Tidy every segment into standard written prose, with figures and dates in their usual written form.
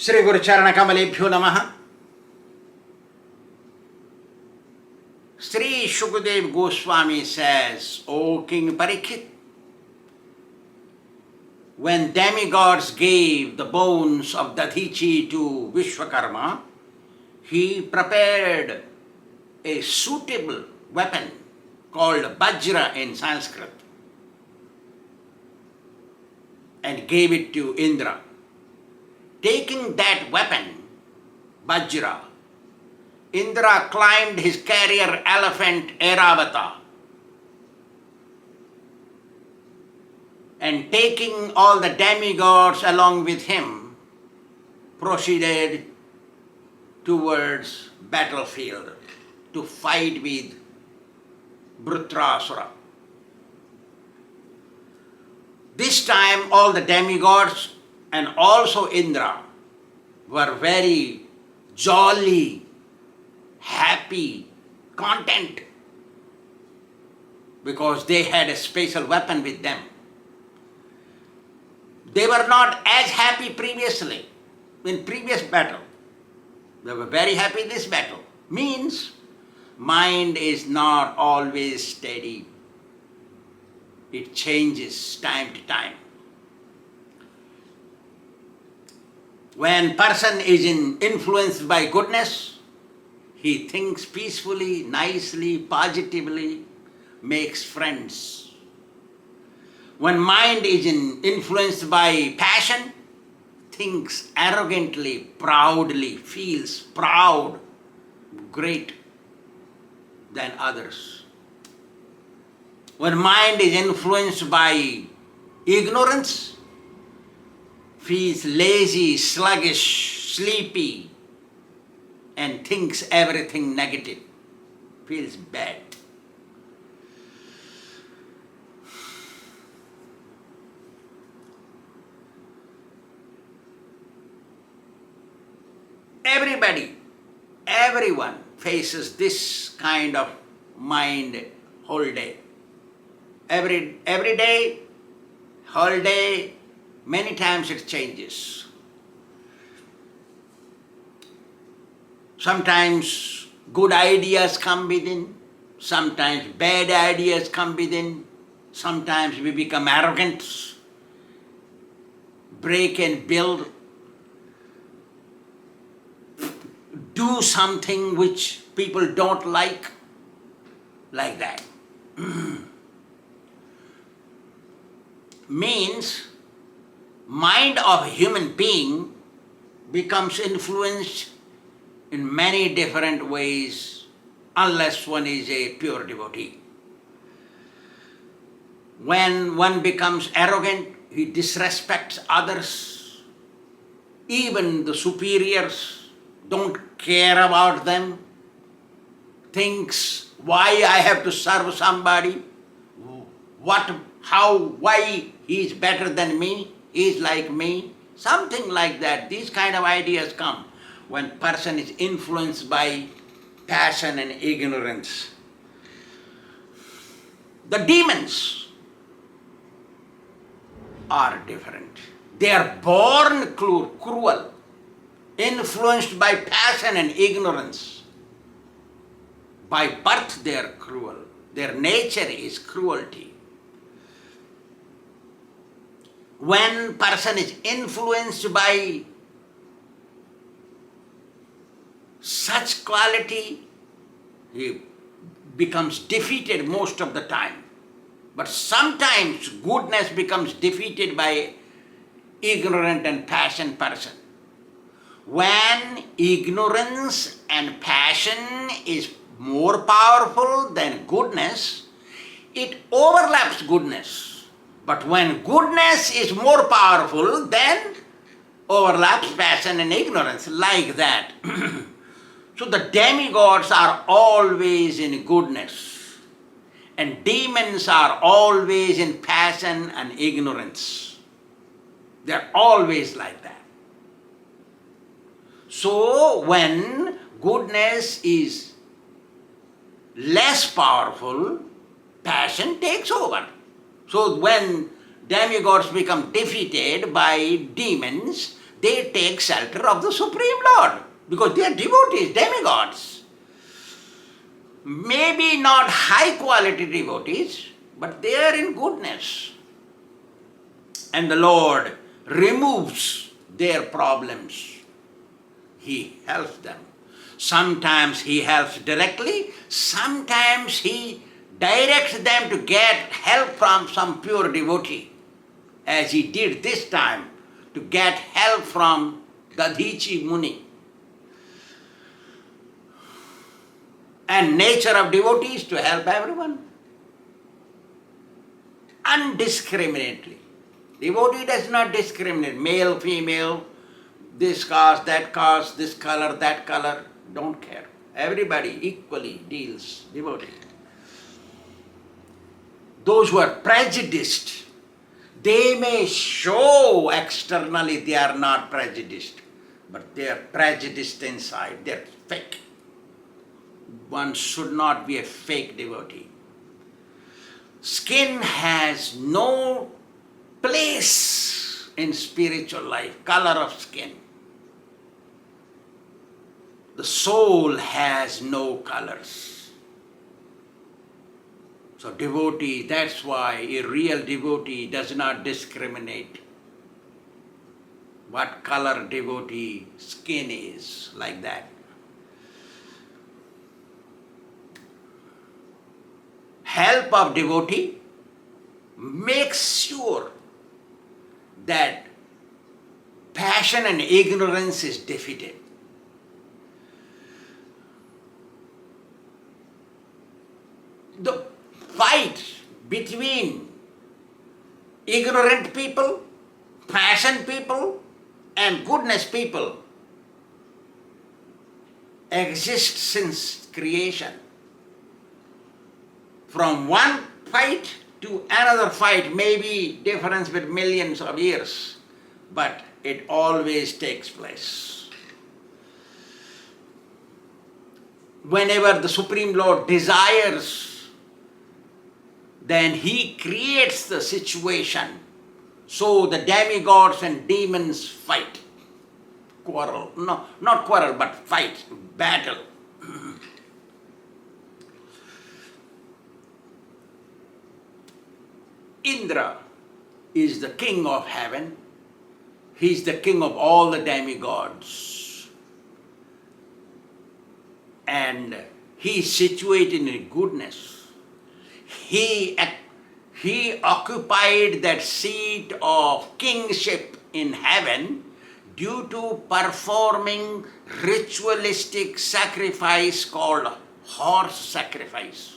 Shri Guru Charana Kamalebhyo Namaha. Sri Shukadev Goswami says, O King Parikshit, when demigods gave the bones of Dadichi to Vishwakarma, he prepared a suitable weapon called Vajra in Sanskrit and gave it to Indra. Taking that weapon, Vajra, Indra climbed his carrier elephant Airavata and taking all the demigods along with him, proceeded towards battlefield to fight with Vṛtrāsura. This time all the demigods and also Indra were very jolly, happy, content, because they had a special weapon with them. They were not as happy previously, in previous battle. They were very happy this battle. Means, mind is not always steady. It changes time to time. When person is influenced by goodness, he thinks peacefully, nicely, positively, makes friends. When mind is influenced by passion, thinks arrogantly, proudly, feels proud, great than others. When mind is influenced by ignorance, feels lazy, sluggish, sleepy, and thinks everything negative, feels bad. Everyone faces this kind of mind whole day. Every day, whole day, many times it changes. Sometimes good ideas come within, sometimes bad ideas come within, sometimes we become arrogant, break and build, do something which people don't like that. Means, mind of a human being becomes influenced in many different ways unless one is a pure devotee. When one becomes arrogant, he disrespects others, even the superiors, don't care about them, thinks, why I have to serve somebody, why he is better than me, he is like me, something like that. These kind of ideas come when person is influenced by passion and ignorance. The demons are different. They are born cruel, influenced by passion and ignorance. By birth they are cruel. Their nature is cruelty. When person is influenced by such quality, he becomes defeated most of the time. But sometimes goodness becomes defeated by ignorant and passion person. When ignorance and passion is more powerful than goodness, it overlaps goodness. But when goodness is more powerful, then overlaps passion and ignorance, like that. So the demigods are always in goodness, and demons are always in passion and ignorance. They are always like that. So when goodness is less powerful, passion takes over. So when demigods become defeated by demons, they take shelter of the Supreme Lord because they are devotees, demigods. Maybe not high quality devotees, but they are in goodness. And the Lord removes their problems. He helps them. Sometimes He helps directly, sometimes He directs them to get help from some pure devotee, as He did this time to get help from Dadhichi Muni. And nature of devotee is to help everyone undiscriminately. Devotee does not discriminate, male, female, this caste, this color, that color, don't care. Everybody equally deals devotee. Those who are prejudiced, they may show externally they are not prejudiced, but they are prejudiced inside, they are fake. One should not be a fake devotee. Skin has no place in spiritual life, color of skin. The soul has no colors. So devotee, that's why a real devotee does not discriminate what color devotee skin is, like that. Help of devotee makes sure that passion and ignorance is defeated. The fight between ignorant people, passion people, and goodness people exists since creation. From one fight to another fight may be difference with millions of years, but it always takes place. Whenever the Supreme Lord desires, then He creates the situation so the demigods and demons fight, quarrel, no, not quarrel, but fight, battle. Indra is the king of heaven. He is the king of all the demigods. And he is situated in goodness. He occupied that seat of kingship in heaven due to performing ritualistic sacrifice called horse sacrifice.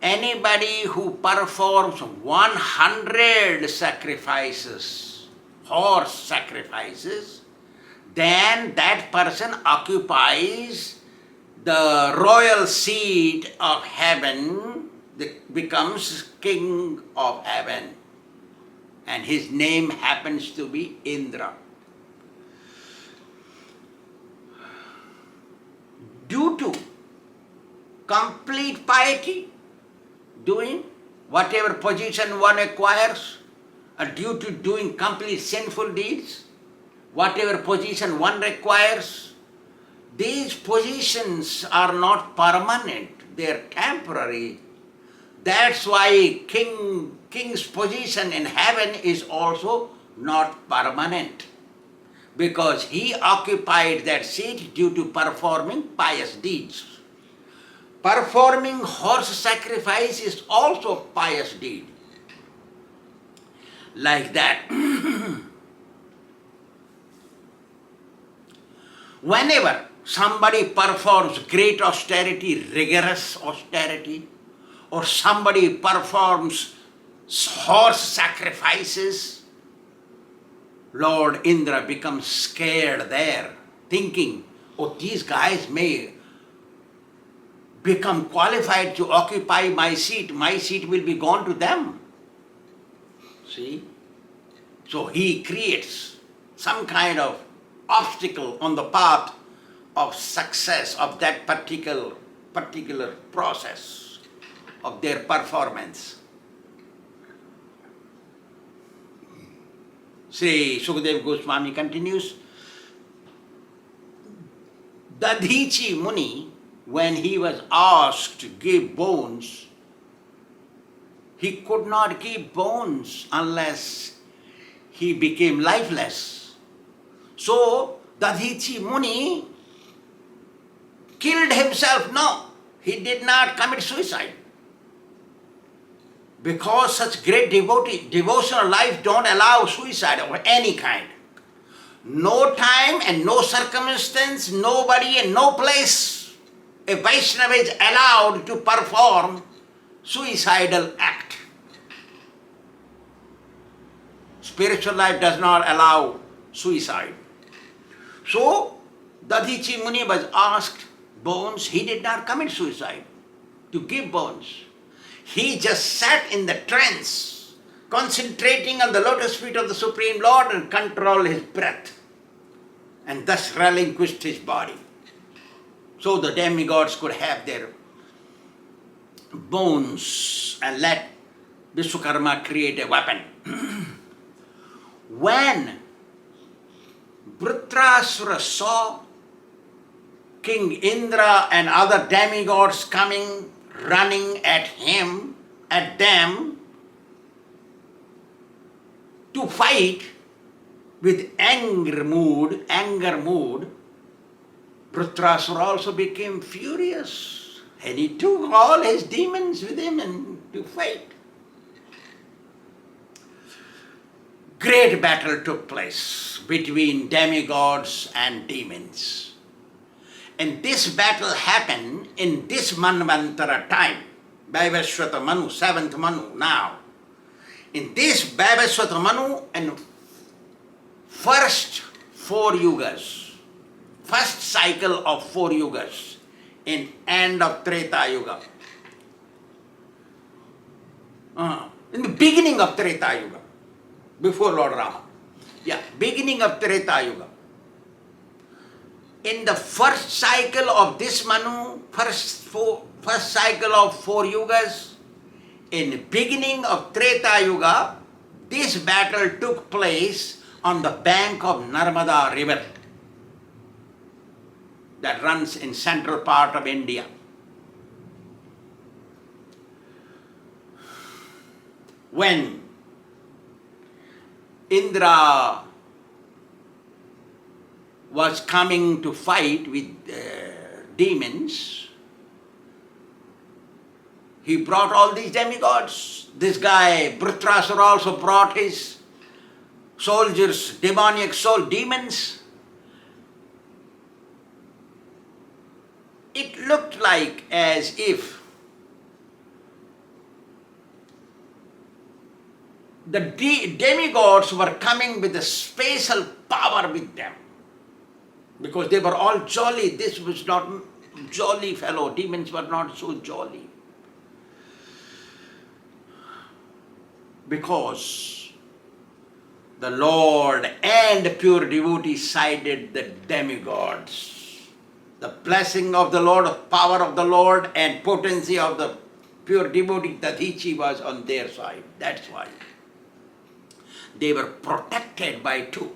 Anybody who performs 100 sacrifices, horse sacrifices, then that person occupies the royal seat of heaven, becomes king of heaven. And his name happens to be Indra. Due to complete piety, doing whatever position one acquires, or due to doing complete sinful deeds, whatever position one requires, these positions are not permanent, they are temporary. That's why king's position in heaven is also not permanent, because he occupied that seat due to performing pious deeds. Performing horse sacrifice is also pious deed. Like that. Whenever somebody performs great austerity, rigorous austerity, or somebody performs horse sacrifices, Lord Indra becomes scared there, thinking, oh, these guys may become qualified to occupy my seat will be gone to them. See? So he creates some kind of obstacle on the path of success of that particular process of their performance. Sri Sukadeva Goswami continues, Dadhichi Muni, when he was asked to give bones, he could not give bones unless he became lifeless. So Dadhichi Muni killed himself. No, he did not commit suicide. Because such great devotional life don't allow suicide of any kind. No time and no circumstance, nobody and no place a Vaishnava is allowed to perform suicidal act. Spiritual life does not allow suicide. So, Dadhichi Muni was asked bones. He did not commit suicide to give bones. He just sat in the trance, concentrating on the lotus feet of the Supreme Lord and controlled his breath, and thus relinquished his body. So the demigods could have their bones and let Vishwakarma create a weapon. When Vṛtrāsura saw King Indra and other demigods coming, running at him, at them, to fight with anger mood, Vṛtrāsura also became furious, and he took all his demons with him and to fight. Great battle took place between demigods and demons. And this battle happened in this Manvantara time, Vaivasvata Manu, 7th Manu now. In this Vaivasvata Manu and first 4 yugas, first cycle of 4 yugas in end of Treta Yuga. In the beginning of Treta Yuga, before Lord Rama. Beginning of Treta Yuga. In the first cycle of this Manu, first cycle of 4 yugas, in the beginning of Treta Yuga, this battle took place on the bank of Narmada river that runs in central part of India. When Indra was coming to fight with demons, he brought all these demigods. This guy, Vṛtrāsura, also brought his soldiers, demoniac soul demons. It looked like as if the demigods were coming with a special power with them, because they were all jolly. This was not jolly fellow. Demons were not so jolly. Because the Lord and pure devotees sided the demigods. The blessing of the Lord, the power of the Lord and potency of the pure devotee Dadhichi was on their side. That's why they were protected by 2.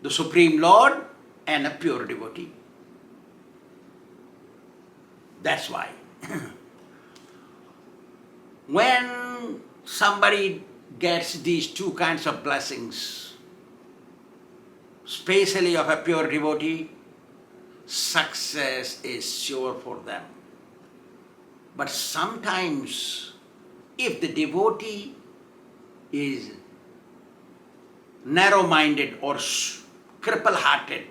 The Supreme Lord and a pure devotee. That's why. When somebody gets these 2 kinds of blessings, especially of a pure devotee, success is sure for them. But sometimes, if the devotee is narrow-minded or cripple-hearted,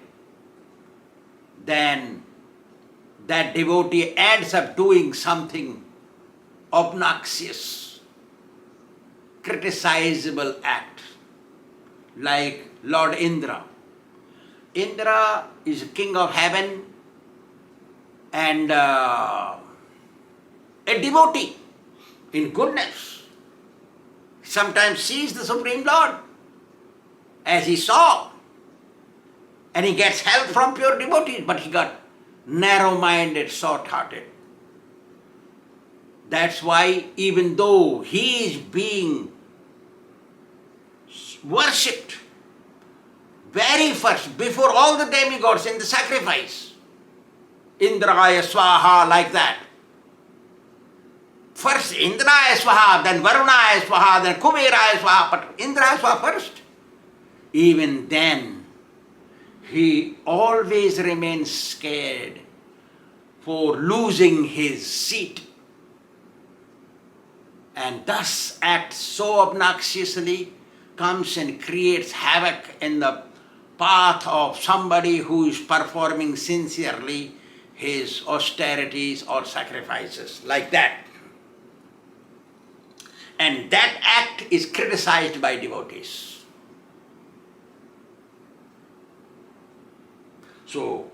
then that devotee ends up doing something obnoxious, criticizable act, like Lord Indra. Indra is king of heaven and a devotee in goodness. Sometimes sees the Supreme Lord as he saw, and he gets help from pure devotees, but he got narrow-minded, short-hearted. That's why even though he is being worshipped very first, before all the demigods in the sacrifice. Indraya Swaha, like that. First Indraya Swaha, then Varunaya Swaha, then Kuberaya Swaha, but Indraya Swaha first. Even then, he always remains scared for losing his seat, and thus acts so obnoxiously, comes and creates havoc in the path of somebody who is performing sincerely his austerities or sacrifices, like that. And that act is criticized by devotees. So,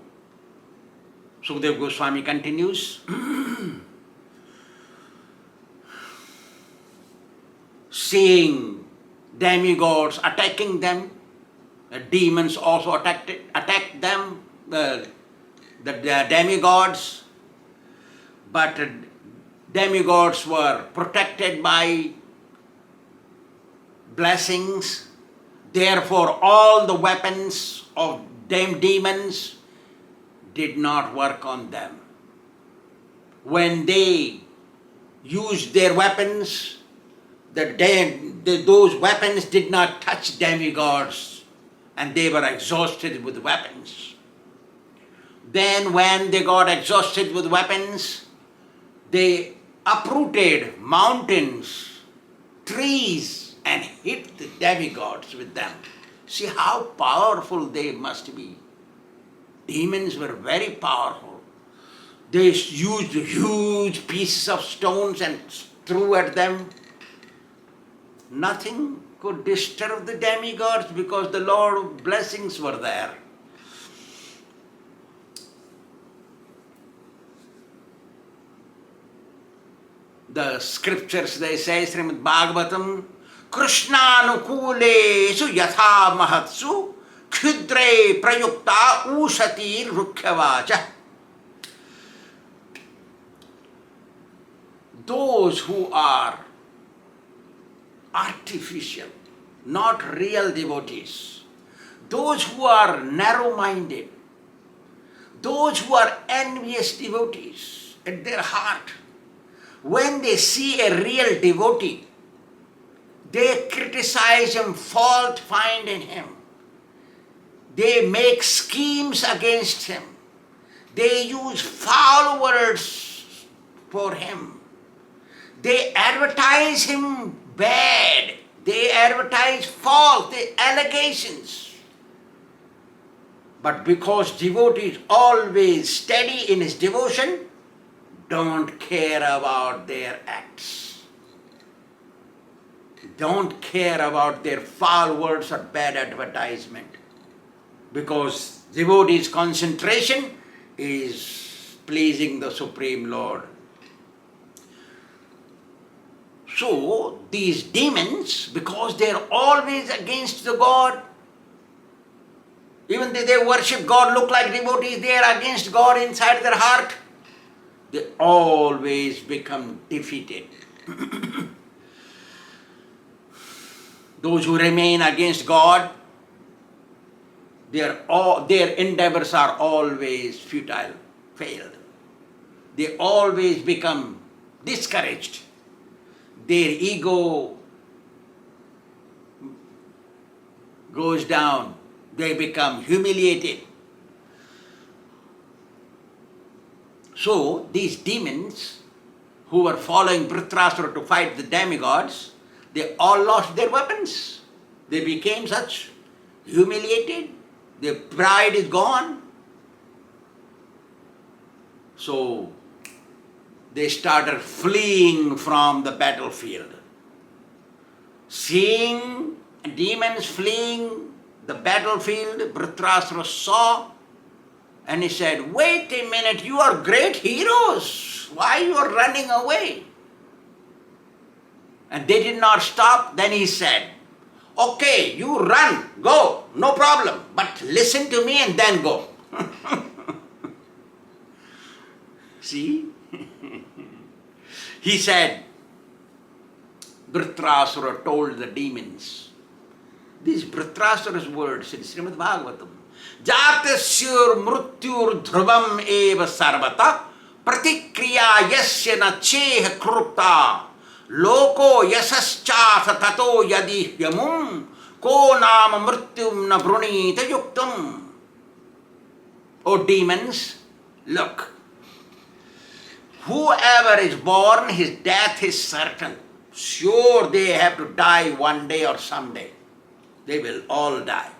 Sukadeva Goswami continues, seeing demigods attacking them, the demons also attacked them, the demigods, but demigods were protected by blessings. Therefore, all the weapons of demons did not work on them. When they used their weapons, those weapons did not touch demigods, and they were exhausted with weapons. Then when they got exhausted with weapons, they uprooted mountains, trees, and hit the demigods with them. See how powerful they must be. Demons were very powerful. They used huge pieces of stones and threw at them. Nothing could disturb the demigods because the Lord's blessings were there. The scriptures, they say, Śrīmad Bhāgavatam, Kṛṣṇānukuleshu yatha mahatsu khyudre prayukta ushatir rukhyavacha. Those who are artificial, not real devotees, those who are narrow-minded, those who are envious devotees at their heart, when they see a real devotee, they criticize him, fault find in him. They make schemes against him. They use foul words for him. They advertise him bad. They advertise false, allegations. But because devotee is always steady in his devotion, don't care about their acts. Don't care about their foul words or bad advertisement. Because devotee's concentration is pleasing the Supreme Lord. So, these demons, because they are always against the God, even though they worship God, look like devotees, they are against God inside their heart, they always become defeated. Those who remain against God, their endeavors are always futile, failed. They always become discouraged. Their ego goes down. They become humiliated. So, these demons who were following Vṛtrāsura to fight the demigods, they all lost their weapons. They became such humiliated. Their pride is gone. So, they started fleeing from the battlefield. Seeing demons fleeing the battlefield, Vṛtrāsura saw, and he said, "Wait a minute, you are great heroes. Why you are running away?" And they did not stop. Then he said, "Okay, you run, go, no problem, but listen to me and then go." See? He said, Vṛtrāsura told the demons, These Vṛtrāsura's words in Śrīmad Bhāgavatam. Jātasyur mrutyur dhruvam eva sarvata pratikriya yasya na cheha krupta loko yasaschāsa tato yadihyamum ko nama mrityum na brunita yuktam. O demons, look. Whoever is born, his death is certain. Sure, they have to die one day or someday. They will all die.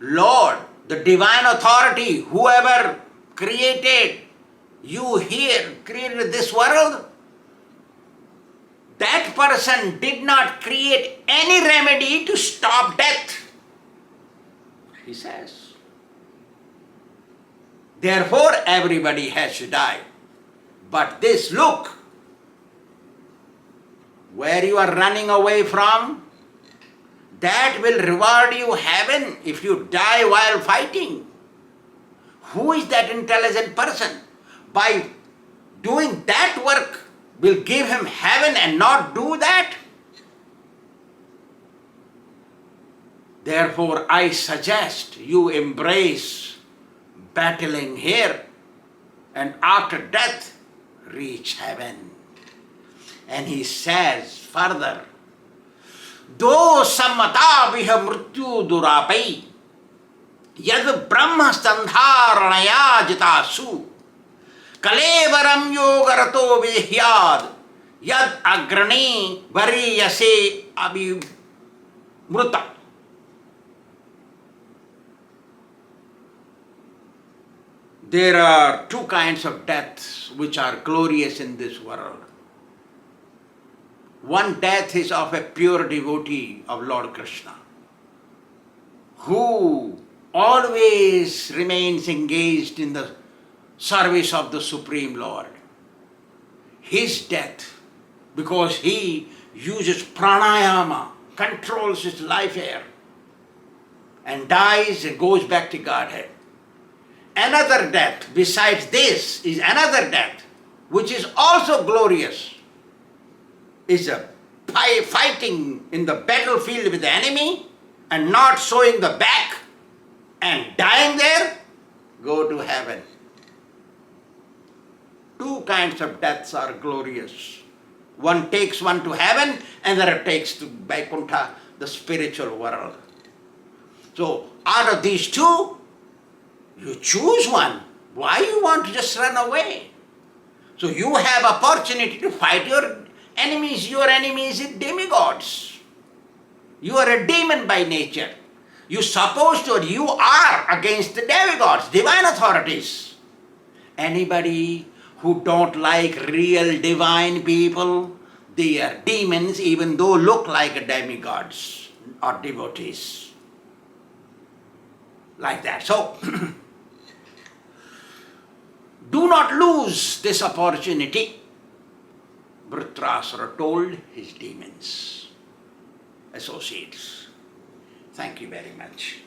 Lord, the divine authority, whoever created you here, created this world, that person did not create any remedy to stop death, he says. Therefore, everybody has to die. But this, look, where you are running away from, that will reward you heaven if you die while fighting. Who is that intelligent person? By doing that work, will give him heaven and not do that? Therefore, I suggest you embrace battling here and after death, reach heaven. And he says further, Do sammata viha mrityu durapai yad brahma standharanaya jitasu kalevaram yogarato vihyad yad agrani variyase abhimruta. There are two kinds of deaths which are glorious in this world. One death is of a pure devotee of Lord Kṛṣṇa, who always remains engaged in the service of the Supreme Lord. His death, because he uses pranayama, controls his life air, and dies and goes back to Godhead. Another death besides this is another death, which is also glorious, is a fighting in the battlefield with the enemy and not showing the back and dying there, go to heaven. Two kinds of deaths are glorious. One takes one to heaven, and the other takes to Vaikuntha, the spiritual world. So out of these two, you choose one. Why you want to just run away? So you have opportunity to fight your enemies. Your enemies is demigods. You are a demon by nature. You are against the demigods, divine authorities. Anybody who don't like real divine people, they are demons even though look like demigods or devotees. Like that. So, do not lose this opportunity, Vṛtrāsura told his demons, associates. Thank you very much.